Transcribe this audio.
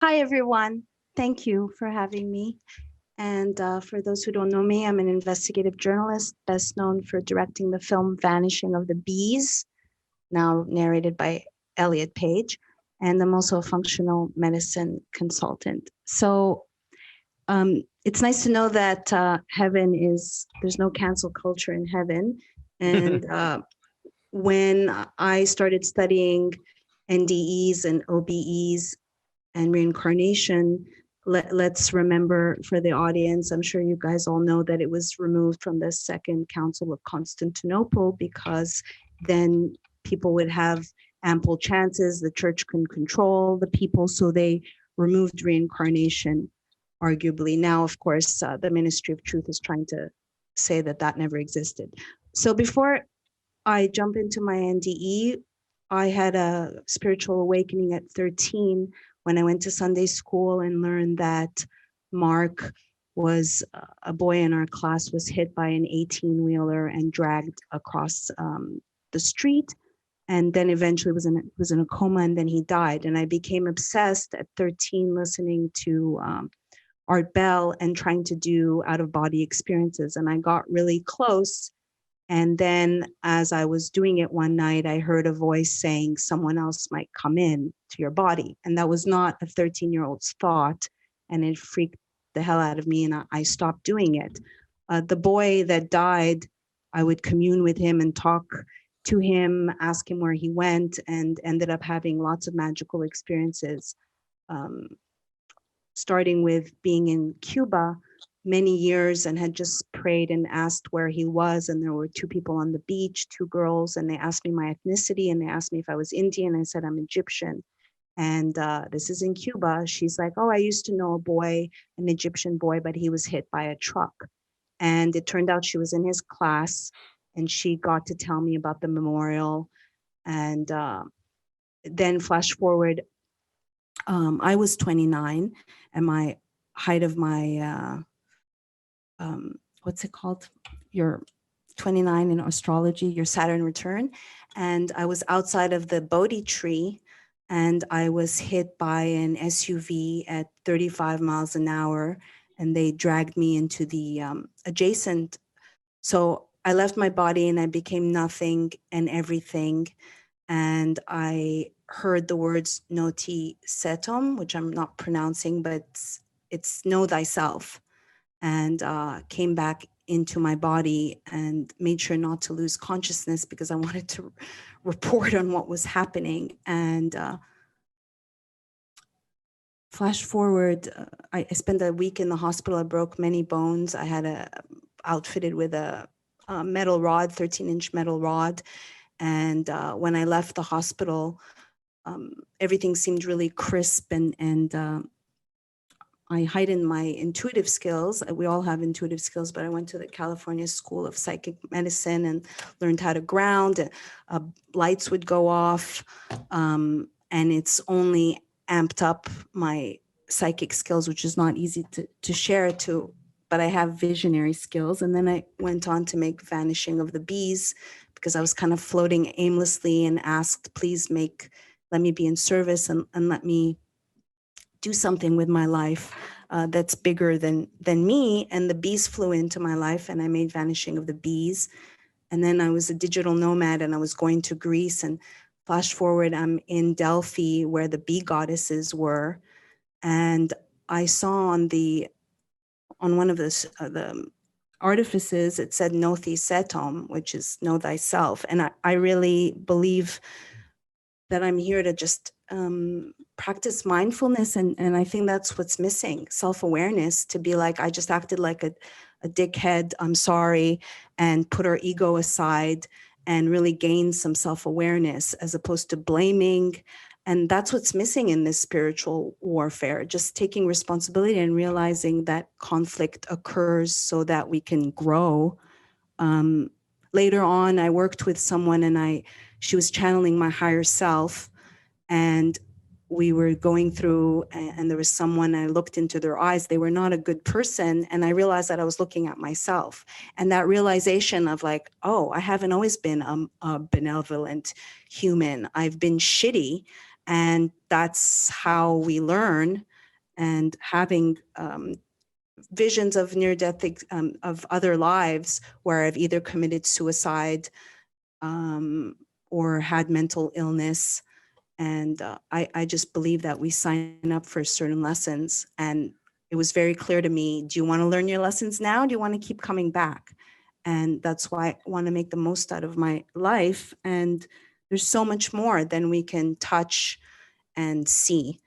Hi, everyone. Thank you for having me. And for those who don't know me, I'm an investigative journalist, best known for directing the film Vanishing of the Bees, now narrated by Elliot Page. And I'm also a functional medicine consultant. So it's nice to know that there's no cancel culture in heaven. And when I started studying NDEs and OBEs and reincarnation, let's remember for the audience, I'm sure you guys all know that it was removed from the Second Council of Constantinople because then people would have ample chances, the church can control the people, so they removed reincarnation, arguably. Now, of course, the Ministry of Truth is trying to say that that never existed. So before I jump into my NDE, I had a spiritual awakening at 13 when I went to Sunday school and learned that Mark was a boy in our class was hit by an 18-wheeler and dragged across the street, and then eventually was in a coma, and then he died. And I became obsessed at 13 listening to Art Bell and trying to do out-of-body experiences. And I got really close. And then as I was doing it one night, I heard a voice saying someone else might come in to your body. And that was not a 13-year-old's thought. And it freaked the hell out of me. And I stopped doing it. The boy that died, I would commune with him and talk to him, ask him where he went, and ended up having lots of magical experiences. Starting with being in Cuba many years, and had just prayed and asked where he was. And there were two people on the beach, two girls, and they asked me my ethnicity, and they asked me if I was Indian. I said, I'm Egyptian. And this is in Cuba. She's like, oh, I used to know a boy, an Egyptian boy, but he was hit by a truck. And it turned out she was in his class, and she got to tell me about the memorial. And then flash forward, I was 29, and my height of my what's it called? Your 29 in astrology, your Saturn return. And I was outside of the Bodhi tree, and I was hit by an SUV at 35 miles an hour, and they dragged me into the adjacent. So I left my body and I became nothing and everything. And I heard the words noti setom, which I'm not pronouncing, but it's know thyself, and came back into my body and made sure not to lose consciousness because I wanted to report on what was happening. And flash forward, I spent a week in the hospital. I broke many bones. I had outfitted with a metal rod, 13-inch metal rod. And when I left the hospital, everything seemed really crisp, and I heightened my intuitive skills. We all have intuitive skills, but I went to the California School of Psychic Medicine and learned how to ground. Lights would go off, and it's only amped up my psychic skills, which is not easy to share but I have visionary skills. And then I went on to make Vanishing of the Bees because I was kind of floating aimlessly and asked, please let me be in service and let me do something with my life that's bigger than me. And the bees flew into my life, and I made Vanishing of the Bees. And then I was a digital nomad, and I was going to Greece. And flash forward, I'm in Delphi where the bee goddesses were. And I saw on one of the artifices, it said Nothi Setom, which is know thyself. And I really believe that I'm here to just practice mindfulness. And I think that's what's missing, self-awareness, to be like, I just acted like a dickhead, I'm sorry, and put our ego aside and really gain some self-awareness as opposed to blaming. And that's what's missing in this spiritual warfare, just taking responsibility and realizing that conflict occurs so that we can grow. Later on, I worked with someone, and she was channeling my higher self, and we were going through, and there was someone, I looked into their eyes, they were not a good person, and I realized that I was looking at myself. And that realization of like, oh, I haven't always been a benevolent human. I've been shitty, and that's how we learn. and having visions of near-death of other lives where I've either committed suicide or had mental illness. And I just believe that we sign up for certain lessons. And it was very clear to me, do you want to learn your lessons now? Do you want to keep coming back? And that's why I want to make the most out of my life. And there's so much more than we can touch and see.